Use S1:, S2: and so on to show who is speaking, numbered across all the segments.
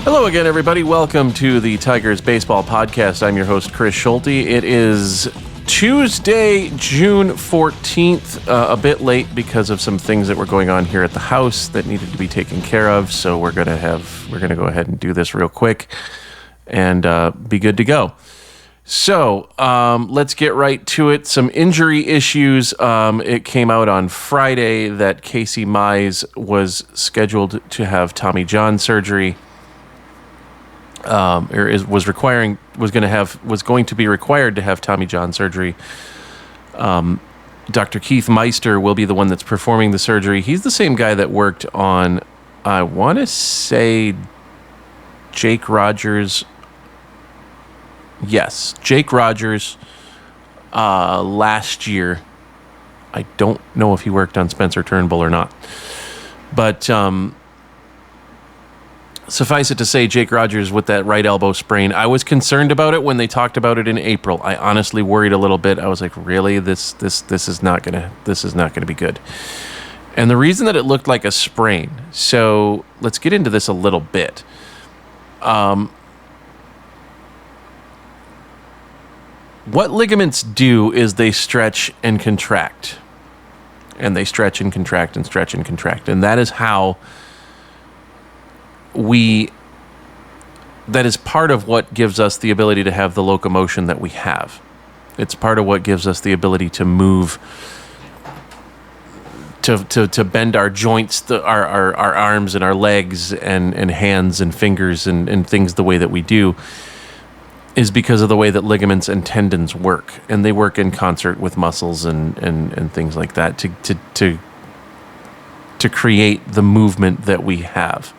S1: Hello again, everybody. Welcome to the Tigers Baseball Podcast. I'm your host, Chris Schulte. It is Tuesday, June 14th, a bit late because of some things that were going on here at the house that needed to be taken care of. So we're gonna go ahead and do this real quick and be good to go. So let's get right to it. Some injury issues. It came out on Friday that Mise was scheduled to have Tommy John surgery. Was going to be required to have Tommy John surgery. Dr. Keith Meister will be the one that's performing the surgery. He's the same guy that worked on, I want to say, Jake Rogers. Yes, Jake Rogers last year. I don't know if he worked on Spencer Turnbull or not, but suffice it to say, Jake Rogers with that right elbow sprain. I was concerned about it when they talked about it in April. I honestly worried a little bit. I was like, really, this is not gonna be good. And the reason that it looked like a sprain. So let's get into this a little bit. What ligaments do is they stretch and contract, and they stretch and contract and stretch and contract, and that is how. That is part of what gives us the ability to have the locomotion that we have. It's part of what gives us the ability to move, to bend our joints, our arms and our legs and hands and fingers and things the way that we do, is because of the way that ligaments and tendons work. And they work in concert with muscles and things like that to create the movement that we have.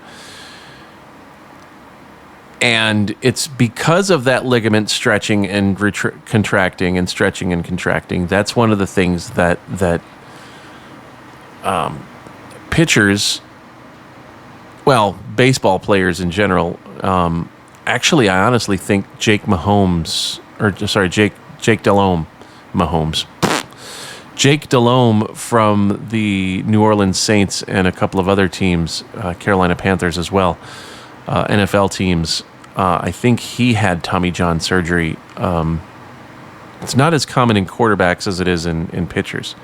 S1: And it's because of that ligament stretching and contracting and stretching and contracting. That's one of the things that pitchers, well, baseball players in general. Actually, I honestly think Jake Delhomme from the New Orleans Saints and a couple of other teams, Carolina Panthers as well. NFL teams, I think he had Tommy John surgery. It's not as common in quarterbacks as it is in pitchers.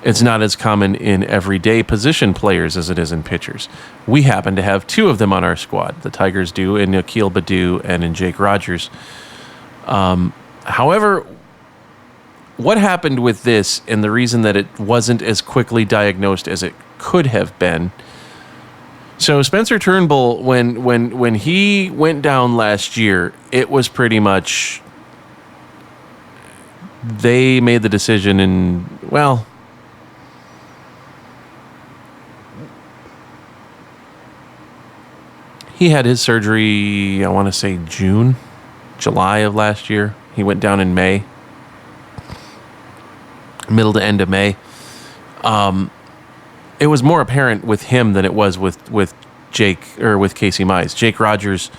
S1: It's not as common in everyday position players as it is in pitchers. We happen to have two of them on our squad. The Tigers do, in Akil Baddoo and in Jake Rogers. However, what happened with this, and the reason that it wasn't as quickly diagnosed as it could have been. So Spencer Turnbull, when he went down last year, it was pretty much they made the decision, and well, he had his surgery, I want to say July of last year. He went down in May, middle to end of May. It was more apparent with him than it was with Jake or with Casey Mise. Jake Rogers,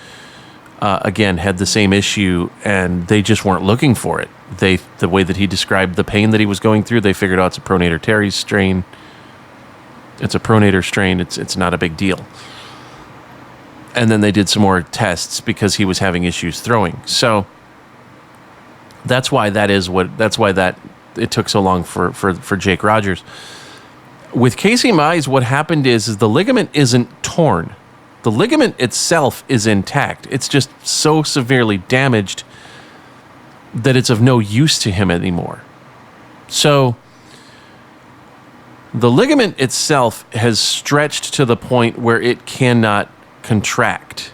S1: again, had the same issue, and they just weren't looking for it. The way that he described the pain that he was going through, they figured out it's a pronator teres strain. It's a pronator strain. It's not a big deal. And then they did some more tests because he was having issues throwing. So that's why it took so long for Jake Rogers. With Casey Mise, what happened is the ligament isn't torn. The ligament itself is intact. It's just so severely damaged that it's of no use to him anymore. So the ligament itself has stretched to the point where it cannot contract.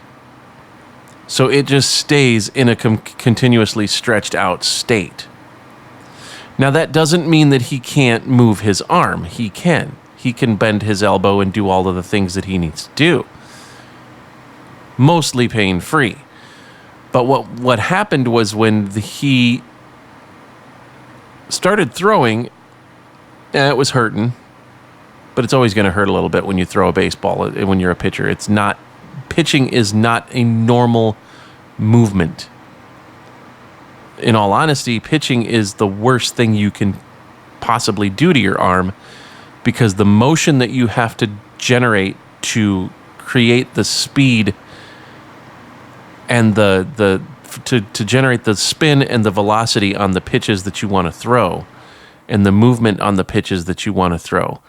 S1: So it just stays in a continuously stretched out state. Now, that doesn't mean that he can't move his arm. He can. He can bend his elbow and do all of the things that he needs to do. Mostly pain-free. But what happened was when he started throwing, it was hurting. But it's always going to hurt a little bit when you throw a baseball, when you're a pitcher. Pitching is not a normal movement. In all honesty, pitching is the worst thing you can possibly do to your arm, because the motion that you have to generate to create the speed and to generate the spin and the velocity on the pitches that you want to throw, and the movement on the pitches that you want to throw.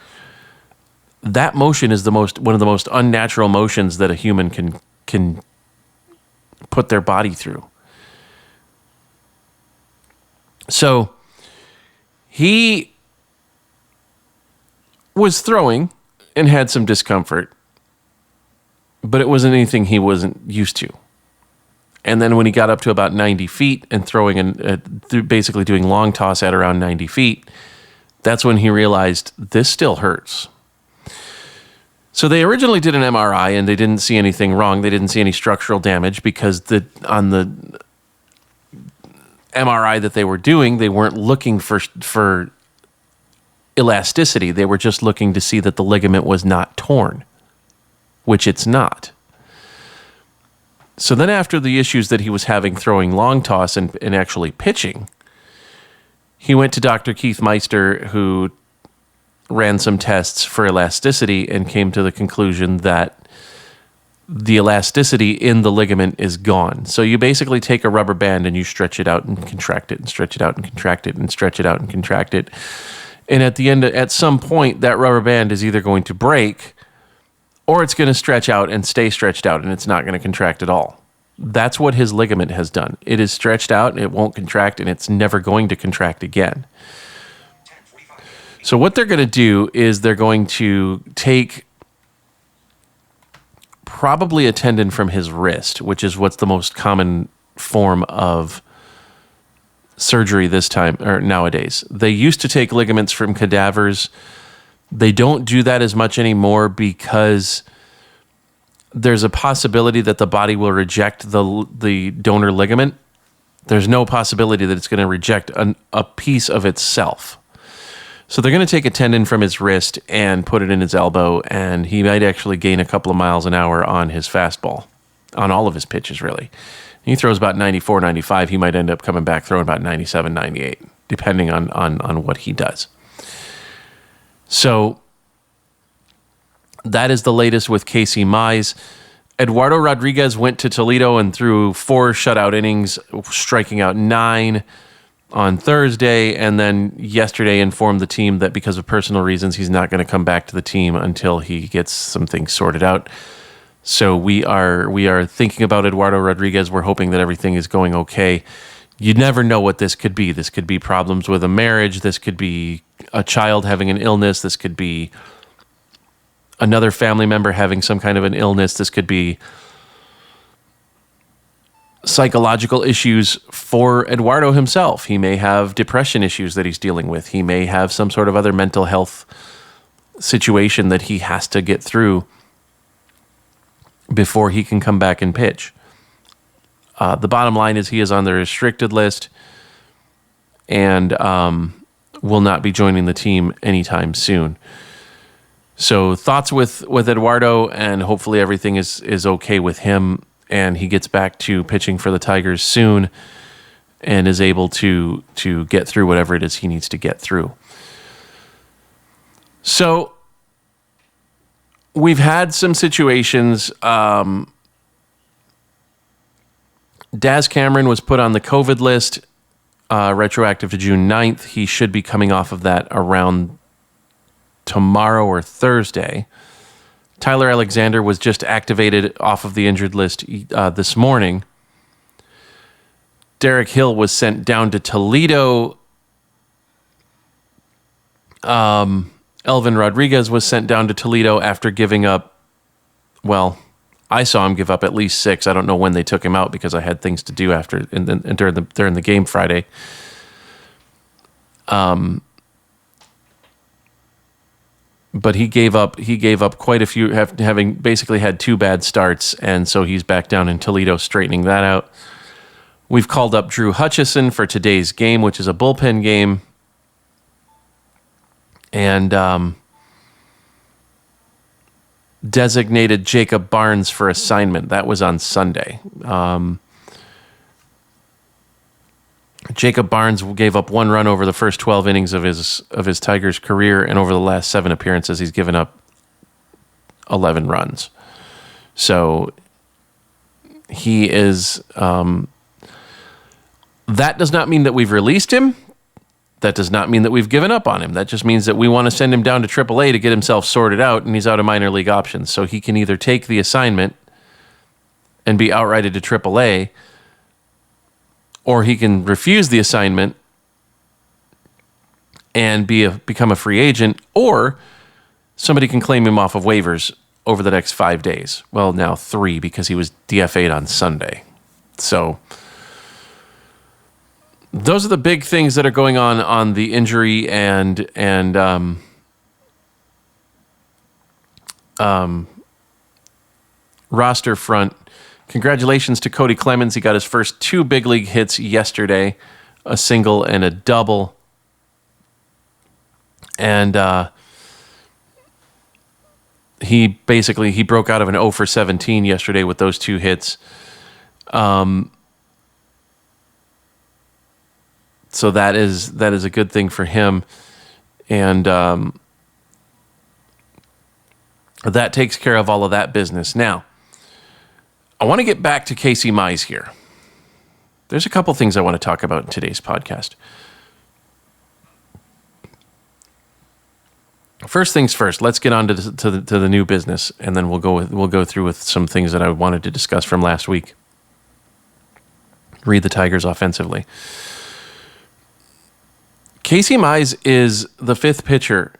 S1: That motion is one of the most unnatural motions that a human can put their body through. So he was throwing and had some discomfort, but it wasn't anything he wasn't used to. And then when he got up to about 90 feet and throwing and basically doing long toss at around 90 feet, that's when he realized this still hurts. So they originally did an MRI and they didn't see anything wrong. They didn't see any structural damage because on the MRI that they were doing, they weren't looking for elasticity. They were just looking to see that the ligament was not torn, which it's not. So then after the issues that he was having throwing long toss and actually pitching, he went to Dr. Keith Meister, who ran some tests for elasticity and came to the conclusion that the elasticity in the ligament is gone. So you basically take a rubber band and you stretch it out and contract it and stretch it out and contract it and stretch it out and contract it. And at the end, at some point, that rubber band is either going to break or it's going to stretch out and stay stretched out and it's not going to contract at all. That's what his ligament has done. It is stretched out, it won't contract, and it's never going to contract again. So what they're going to do is they're going to take probably a tendon from his wrist, which is what's the most common form of surgery this time or nowadays. They used to take ligaments from cadavers. They don't do that as much anymore because there's a possibility that the body will reject the donor ligament. There's no possibility that it's going to reject a piece of itself. So they're going to take a tendon from his wrist and put it in his elbow, and he might actually gain a couple of miles an hour on his fastball, on all of his pitches, really. He throws about 94, 95. He might end up coming back throwing about 97, 98, depending on what he does. So that is the latest with Casey Mise. Eduardo Rodriguez went to Toledo and threw 4 shutout innings, striking out 9 on Thursday, and then yesterday informed the team that because of personal reasons, he's not going to come back to the team until he gets some things sorted out. So we are thinking about Eduardo Rodriguez. We're hoping that everything is going okay. You never know what this could be. This could be problems with a marriage. This could be a child having an illness. This could be another family member having some kind of an illness. This could be psychological issues for Eduardo himself. He may have depression issues that he's dealing with. He may have some sort of other mental health situation that he has to get through before he can come back and pitch. The bottom line is he is on the restricted list and will not be joining the team anytime soon. So thoughts with Eduardo, and hopefully everything is okay with him and he gets back to pitching for the Tigers soon and is able to get through whatever it is he needs to get through. So we've had some situations. Daz Cameron was put on the COVID list, retroactive to June 9th. He should be coming off of that around tomorrow or Thursday. Tyler Alexander was just activated off of the injured list this morning. Derek Hill was sent down to Toledo. Elvin Rodriguez was sent down to Toledo after giving up, well, I saw him give up at least 6. I don't know when they took him out because I had things to do after and during the game Friday. But he gave up quite a few, having basically had 2 bad starts, and so he's back down in Toledo straightening that out. We've called up Drew Hutchison for today's game, which is a bullpen game. And designated Jacob Barnes for assignment. That was on Sunday. Jacob Barnes gave up 1 run over the first 12 innings of his Tigers career, and over the last 7 appearances, he's given up 11 runs. So He is. That does not mean that we've released him. That does not mean that we've given up on him. That just means that we want to send him down to AAA to get himself sorted out, and he's out of minor league options. So he can either take the assignment and be outrighted to AAA, or he can refuse the assignment and become a free agent, or somebody can claim him off of waivers over the next 5 days. Well, now 3, because he was DFA'd on Sunday. So those are the big things that are going on the injury and roster front. Congratulations to Cody Clemens. He got his first 2 big league hits yesterday, a single and a double. And he broke out of an 0 for 17 yesterday with those 2 hits. So that is a good thing for him. And that takes care of all of that business. Now, I want to get back to Casey Mise here. There's a couple things I want to talk about in today's podcast. First things first, let's get on to the new business, and then we'll go through with some things that I wanted to discuss from last week. Read the Tigers offensively. Casey Mise is the 5th pitcher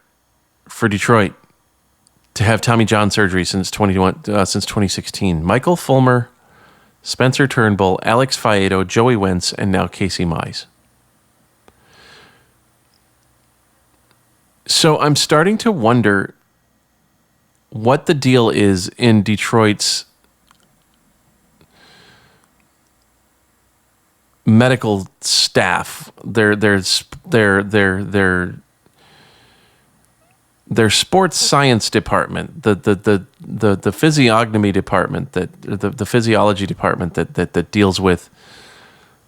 S1: for Detroit to have Tommy John surgery since 2016. Michael Fulmer, Spencer Turnbull, Alex Faedo, Joey Wentz, and now Casey Mise. So I'm starting to wonder what the deal is in Detroit's medical staff, their sports science department, the physiognomy department, the physiology department that deals with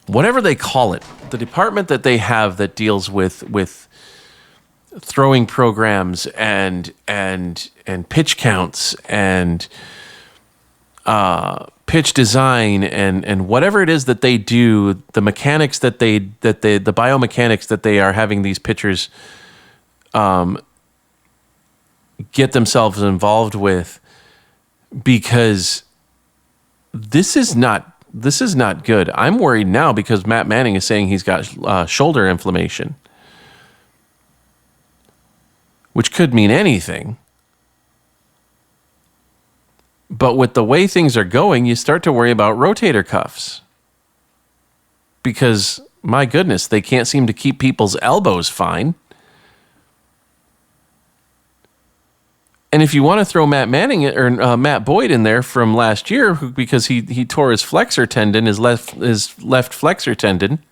S1: whatever they call it, the department that they have that deals with throwing programs and pitch counts and pitch design and whatever it is that they do, the mechanics the biomechanics that they are having these pitchers get themselves involved with, because this is not good. I'm worried now because Matt Manning is saying he's got shoulder inflammation, which could mean anything. But with the way things are going, you start to worry about rotator cuffs. Because, my goodness, they can't seem to keep people's elbows fine. And if you want to throw Matt Manning or Matt Boyd in there from last year, because he tore his flexor tendon, his left flexor tendon,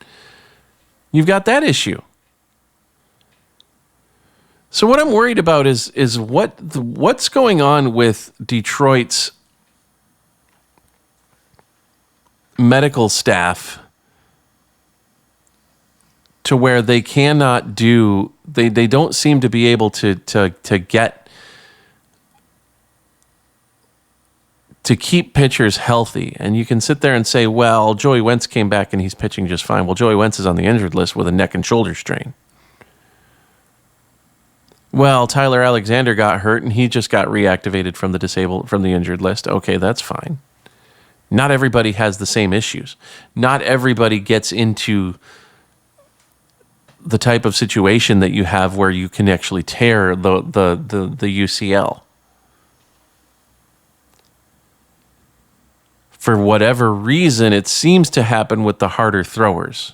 S1: you've got that issue. So what I'm worried about is what's going on with Detroit's medical staff to where they cannot do, they don't seem to be able to get to keep pitchers healthy. And you can sit there and say, well, Joey Wentz came back and he's pitching just fine. Well, Joey Wentz is on the injured list with a neck and shoulder strain. Well, Tyler Alexander got hurt and he just got reactivated from the injured list. Okay, that's fine. Not everybody has the same issues. Not everybody gets into the type of situation that you have where you can actually tear the UCL. For whatever reason, it seems to happen with the harder throwers.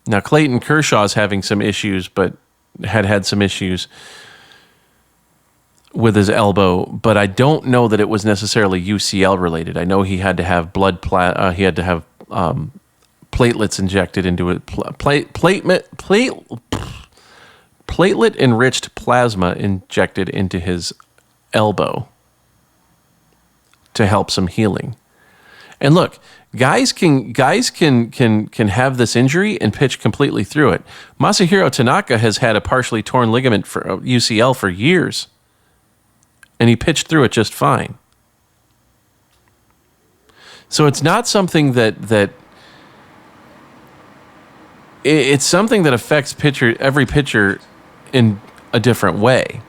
S1: Now, Clayton Kershaw's having some issues, but had some issues with his elbow, but I don't know that it was necessarily UCL related. I know he had to have platelets injected into it, platelet enriched plasma injected into his elbow to help some healing. And look, guys can have this injury and pitch completely through it. Masahiro Tanaka has had a partially torn ligament for UCL for years. and he pitched through it just fine. So it's not something that it's something that affects every pitcher in a different way.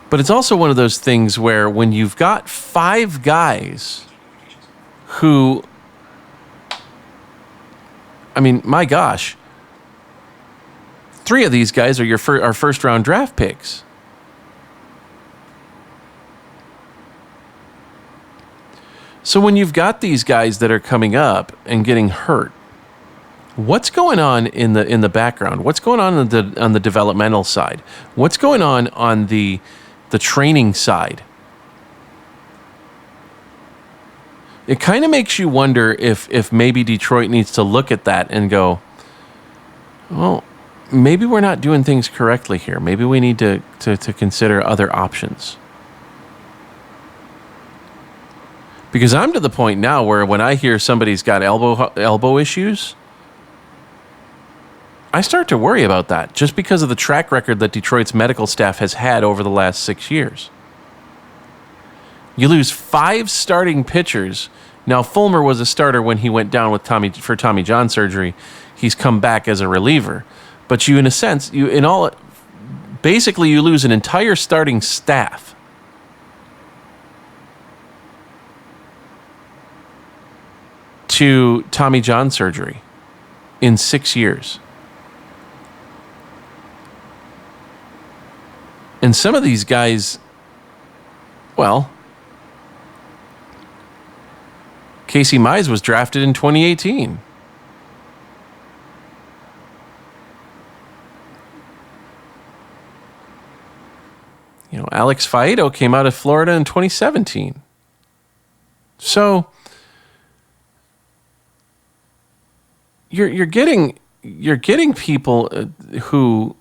S1: But it's also one of those things where when you've got 5 guys who, I mean, my gosh, 3 of these guys are our first round draft picks. So when you've got these guys that are coming up and getting hurt, what's going on in the background? What's going on the developmental side? What's going on the training side? It kind of makes you wonder if maybe Detroit needs to look at that and go, well, maybe we're not doing things correctly here. Maybe we need to consider other options. Because I'm to the point now where when I hear somebody's got elbow issues, I start to worry about that just because of the track record that Detroit's medical staff has had over the last 6 years. You lose 5 starting pitchers. Now, Fulmer was a starter when he went down with for Tommy John surgery. He's come back as a reliever. But you, in a sense, basically you lose an entire starting staff. To Tommy John surgery in 6 years. And some of these guys, well, Casey Mise was drafted in 2018. Alex Faedo came out of Florida in 2017. So you're getting people who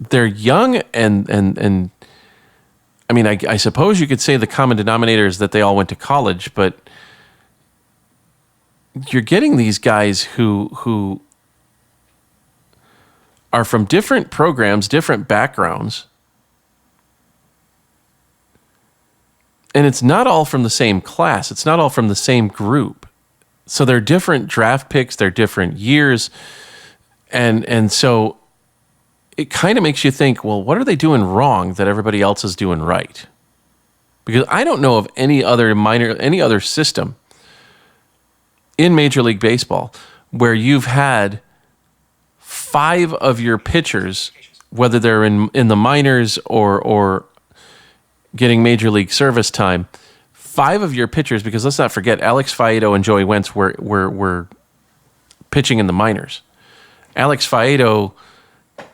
S1: they're young and I mean, I suppose you could say the common denominator is that they all went to college, but you're getting these guys who are from different programs, different backgrounds, and it's not all from the same class. It's not all from the same group. So they're different draft picks, they're different years, and so it kind of makes you think, well, what are they doing wrong that everybody else is doing right? Because I don't know of any other system in Major League Baseball where you've had 5 of your pitchers, whether they're in the minors or getting Major League service time, 5 of your pitchers, because let's not forget, Alex Faedo and Joey Wentz were pitching in the minors. Alex Faedo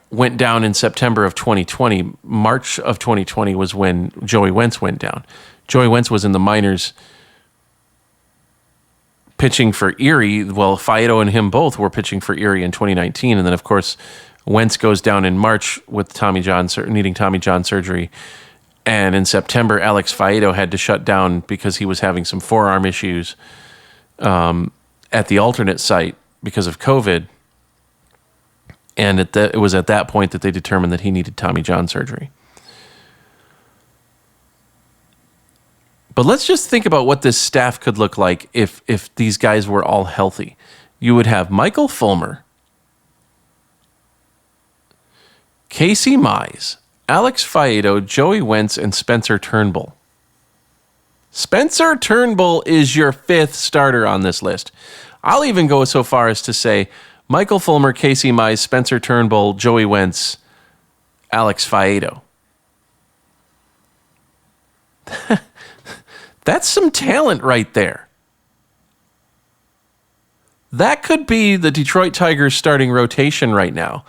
S1: went down in September of 2020. March of 2020 was when Joey Wentz went down. Joey Wentz was in the minors pitching for Erie. Well, Faedo and him both were pitching for Erie in 2019. And then, of course, Wentz goes down in March with needing Tommy John surgery. And in September, Alex Faedo had to shut down because he was having some forearm issues at the alternate site because of COVID. And it was at that point that they determined that he needed Tommy John surgery. But let's just think about what this staff could look like if these guys were all healthy. You would have Michael Fulmer, Casey Mise, Alex Faedo, Joey Wentz, and Spencer Turnbull. Spencer Turnbull is your 5th starter on this list. I'll even go so far as to say Michael Fulmer, Casey Mise, Spencer Turnbull, Joey Wentz, Alex Faedo. That's some talent right there. That could be the Detroit Tigers starting rotation right now,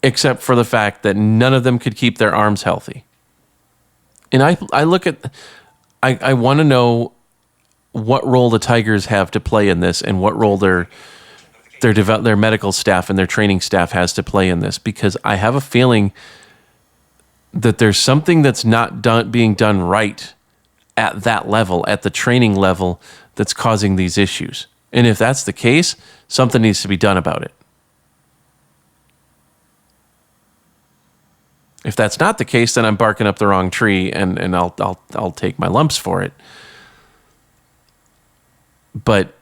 S1: except for the fact that none of them could keep their arms healthy. And I look at, I want to know what role the Tigers have to play in this and what role their medical staff and their training staff has to play in this, because I have a feeling that there's something that's not being done right at that level, at the training level, that's causing these issues. And if that's the case, something needs to be done about it. If that's not the case, then I'm barking up the wrong tree, and I'll take my lumps for it. But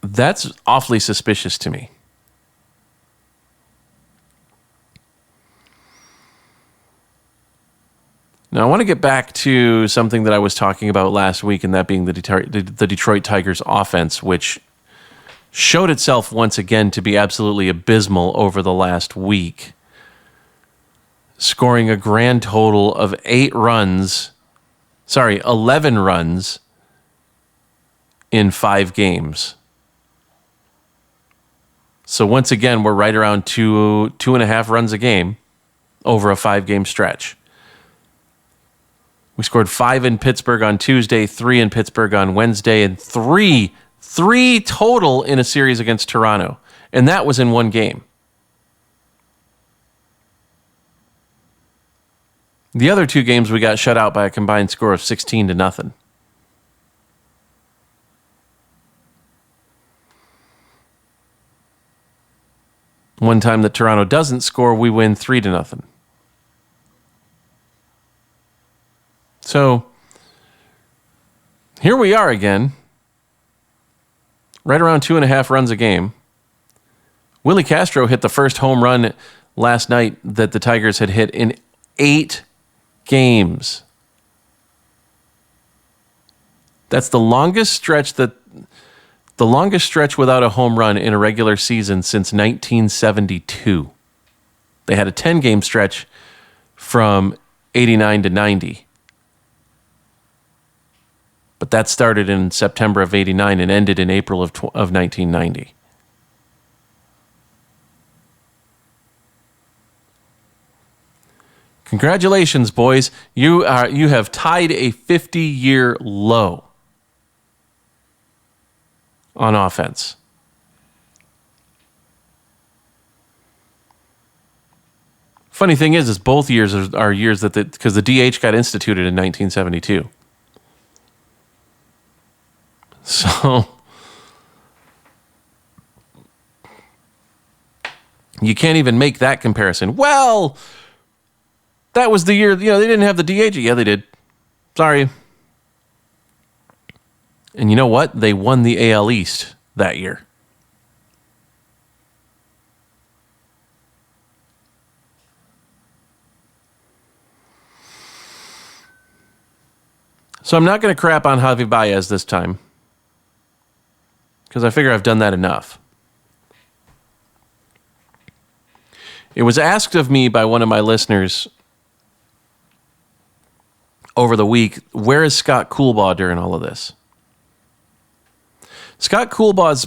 S1: that's awfully suspicious to me. Now, I want to get back to something that I was talking about last week, and that being the Detroit Tigers offense, which showed itself once again to be absolutely abysmal over the last week, scoring a grand total of 11 runs in 5 games. So once again, we're right around 2.5 runs a game over a 5-game stretch. We scored 5 in Pittsburgh on Tuesday, 3 in Pittsburgh on Wednesday, and three total in a series against Toronto. And that was in one game. The other 2 games we got shut out by a combined score of 16-0. One time that Toronto doesn't score, we win 3-0. So here we are again, right around 2.5 runs a game. Willie Castro hit the first home run last night that the Tigers had hit in 8 games. That's the longest stretch without a home run in a regular season since 1972. They had a 10-game stretch from 89 to 90. But that started in September of 89 and ended in April of 1990. Congratulations, boys. You have tied a 50-year low on offense. Funny thing is both years are years because the DH got instituted in 1972. So you can't even make that comparison. Well, that was the year, they didn't have the DH. Yeah, they did. Sorry. And you know what? They won the AL East that year. So I'm not going to crap on Javi Baez this time, because I figure I've done that enough. It was asked of me by one of my listeners over the week, where is Scott Coolbaugh during all of this? Scott Coolbaugh's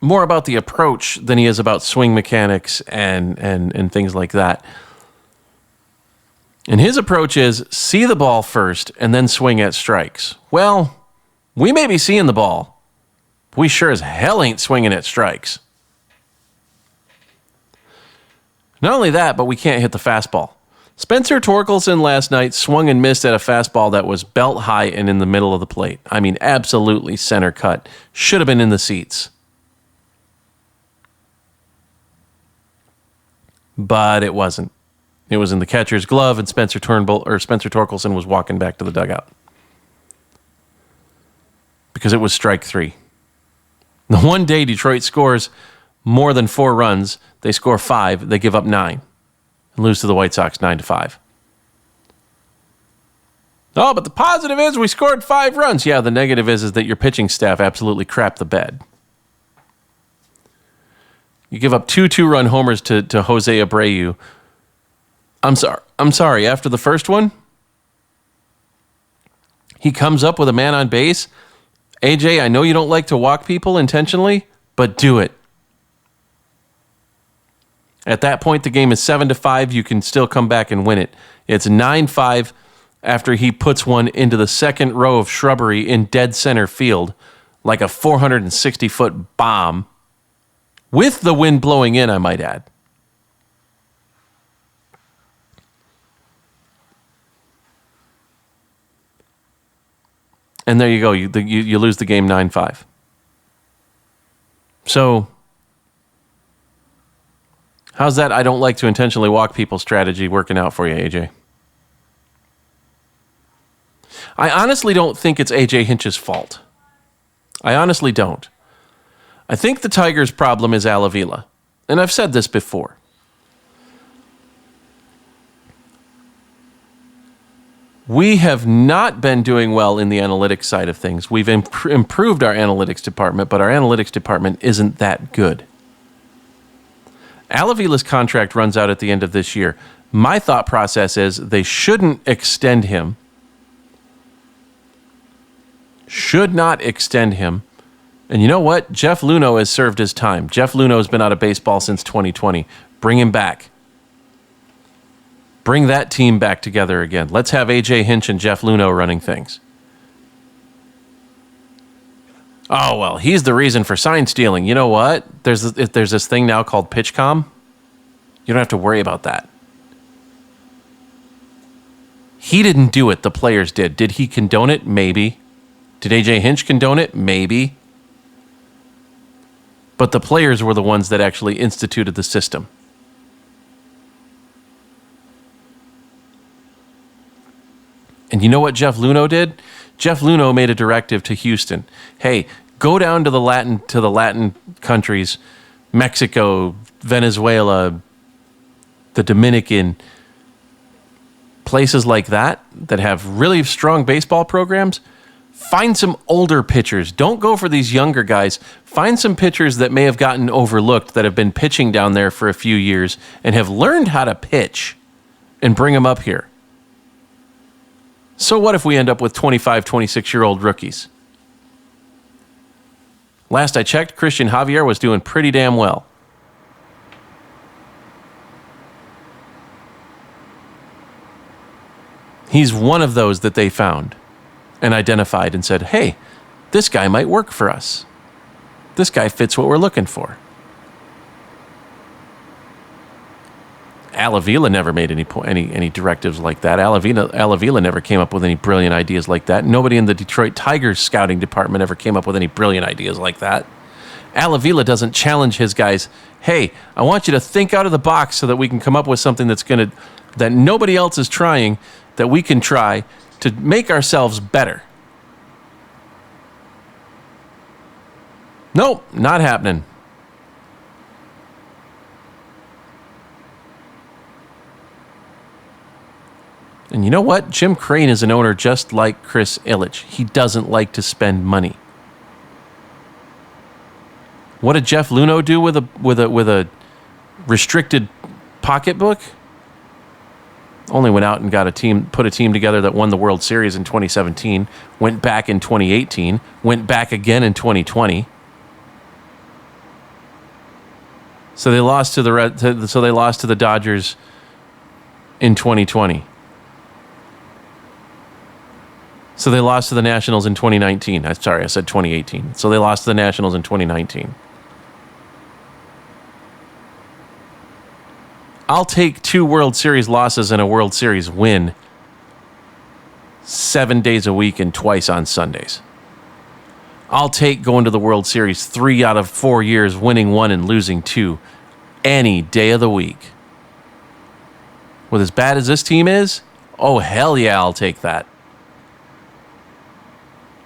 S1: more about the approach than he is about swing mechanics and things like that. And his approach is see the ball first and then swing at strikes. Well, we may be seeing the ball. We sure as hell ain't swinging at strikes. Not only that, but we can't hit the fastball. Spencer Torkelson last night swung and missed at a fastball that was belt high and in the middle of the plate. I mean, absolutely center cut. Should have been in the seats. But it wasn't. It was in the catcher's glove, and Spencer Torkelson was walking back to the dugout. Because it was strike 3. The one day Detroit scores more than 4 runs, they score 5, they give up 9. And lose to the White Sox 9-5. Oh, but the positive is we scored 5 runs. Yeah, the negative is that your pitching staff absolutely crapped the bed. You give up 2 2-run homers to Jose Abreu. I'm sorry. After the first one, he comes up with a man on base. AJ, I know you don't like to walk people intentionally, but do it. At that point, the game is 7-5. You can still come back and win it. It's 9-5 after he puts one into the second row of shrubbery in dead center field like a 460-foot bomb, with the wind blowing in, I might add. And there you go. You lose the game 9-5. So how's that I don't like to intentionally walk people strategy working out for you, AJ? I honestly don't think it's AJ Hinch's fault. I honestly don't. I think the Tigers' problem is Al Avila. And I've said this before. We have not been doing well in the analytics side of things. We've improved our analytics department, but our analytics department isn't that good. Al Avila's contract runs out at the end of this year. My thought process is they shouldn't extend him. Should not extend him. And you know what? Jeff Luhnow has served his time. Jeff Luhnow has been out of baseball since 2020. Bring him back. Bring that team back together again. Let's have AJ Hinch and Jeff Luhnow running things. Oh, well, he's the reason for sign stealing. You know what? There's this thing now called PitchCom. You don't have to worry about that. He didn't do it. The players did. Did he condone it? Maybe. Did AJ Hinch condone it? Maybe. But the players were the ones that actually instituted the system. And you know what Jeff Luhnow did? Jeff Luhnow made a directive to Houston. Hey, go down to the Latin countries, Mexico, Venezuela, the Dominican, places like that have really strong baseball programs. Find some older pitchers. Don't go for these younger guys. Find some pitchers that may have gotten overlooked, that have been pitching down there for a few years and have learned how to pitch, and bring them up here. So what if we end up with 25, 26-year-old rookies? Last I checked, Christian Javier was doing pretty damn well. He's one of those that they found and identified and said, hey, this guy might work for us. This guy fits what we're looking for. Al Avila never made any directives like that. Al Avila never came up with any brilliant ideas like that. Nobody in the Detroit Tigers scouting department ever came up with any brilliant ideas like that. Al Avila doesn't challenge his guys. Hey, I want you to think out of the box so that we can come up with something that nobody else is trying, that we can try to make ourselves better. Nope, not happening. And you know what? Jim Crane is an owner just like Chris Ilitch. He doesn't like to spend money. What did Jeff Luhnow do with a restricted pocketbook? Only went out and put a team together that won the World Series in 2017, went back in 2018, went back again in 2020. So they lost to the Dodgers in 2020. So they lost to the Nationals in 2019. Sorry, I said 2018. So they lost to the Nationals in 2019. I'll take 2 World Series losses and a World Series win 7 days a week and twice on Sundays. I'll take going to the World Series 3 out of 4 years, winning 1 and losing 2 any day of the week. With as bad as this team is, oh, hell yeah, I'll take that.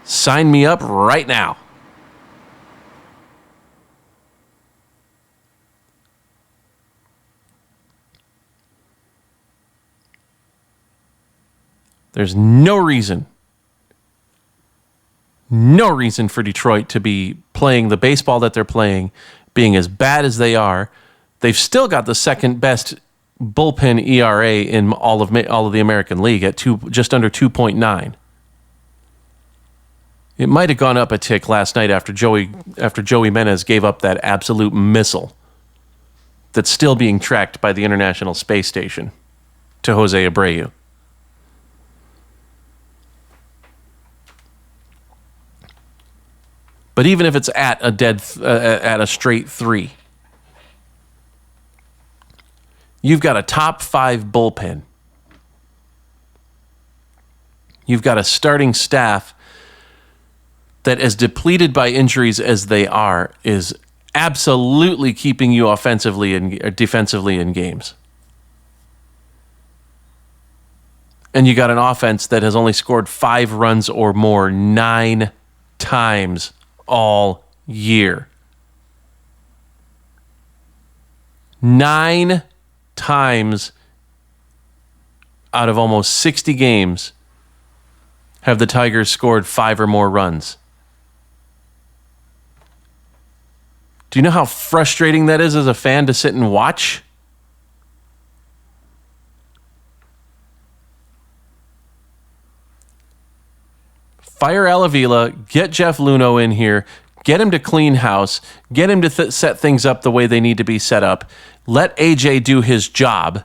S1: Sign me up right now. There's no reason for Detroit to be playing the baseball that they're playing, being as bad as they are. They've still got the second best bullpen ERA in all of the American League at just under 2.9. It might have gone up a tick last night after Joey Menez gave up that absolute missile that's still being tracked by the International Space Station to Jose Abreu. But even if it's at a straight 3, you've got a top 5 bullpen. You've got a starting staff that, as depleted by injuries as they are, is absolutely keeping you offensively and defensively in games. And you got an offense that has only scored 5 runs or more 9 times all year. 9 times out of almost 60 games have the Tigers scored 5 or more runs. Do you know how frustrating that is as a fan to sit and watch? Fire Alavila, get Jeff Luhnow in here, get him to clean house, get him to set things up the way they need to be set up, let AJ do his job.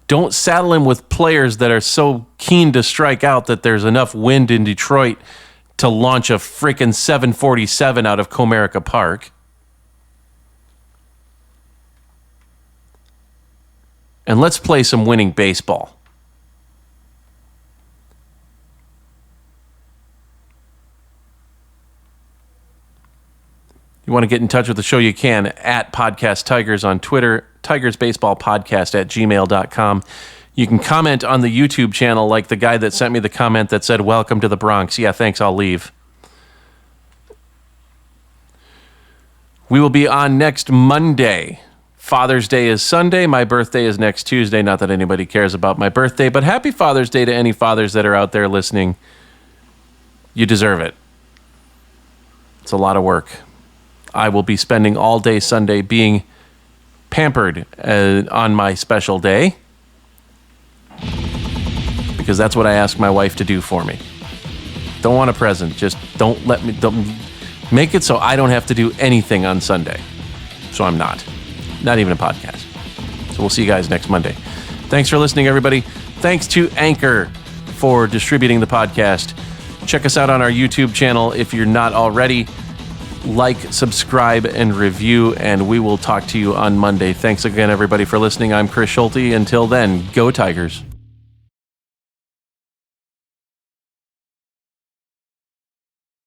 S1: Don't saddle him with players that are so keen to strike out that there's enough wind in Detroit to launch a freaking 747 out of Comerica Park. And let's play some winning baseball. You want to get in touch with the show, you can at Podcast Tigers on Twitter, tigersbaseballpodcast@gmail.com. You can comment on the YouTube channel like the guy that sent me the comment that said, "Welcome to the Bronx." Yeah, thanks, I'll leave. We will be on next Monday. Father's Day is Sunday. My birthday is next Tuesday. Not that anybody cares about my birthday, but happy Father's Day to any fathers that are out there listening. You deserve it. It's a lot of work. I will be spending all day Sunday being pampered on my special day, because that's what I ask my wife to do for me. Don't want a present. Just don't make it so I don't have to do anything on Sunday. So I'm not even a podcast. So we'll see you guys next Monday. Thanks for listening, everybody. Thanks to Anchor for distributing the podcast. Check us out on our YouTube channel if you're not already. Like, subscribe, and review, and we will talk to you on Monday. Thanks again, everybody, for listening. I'm Chris Schulte. Until then, go Tigers.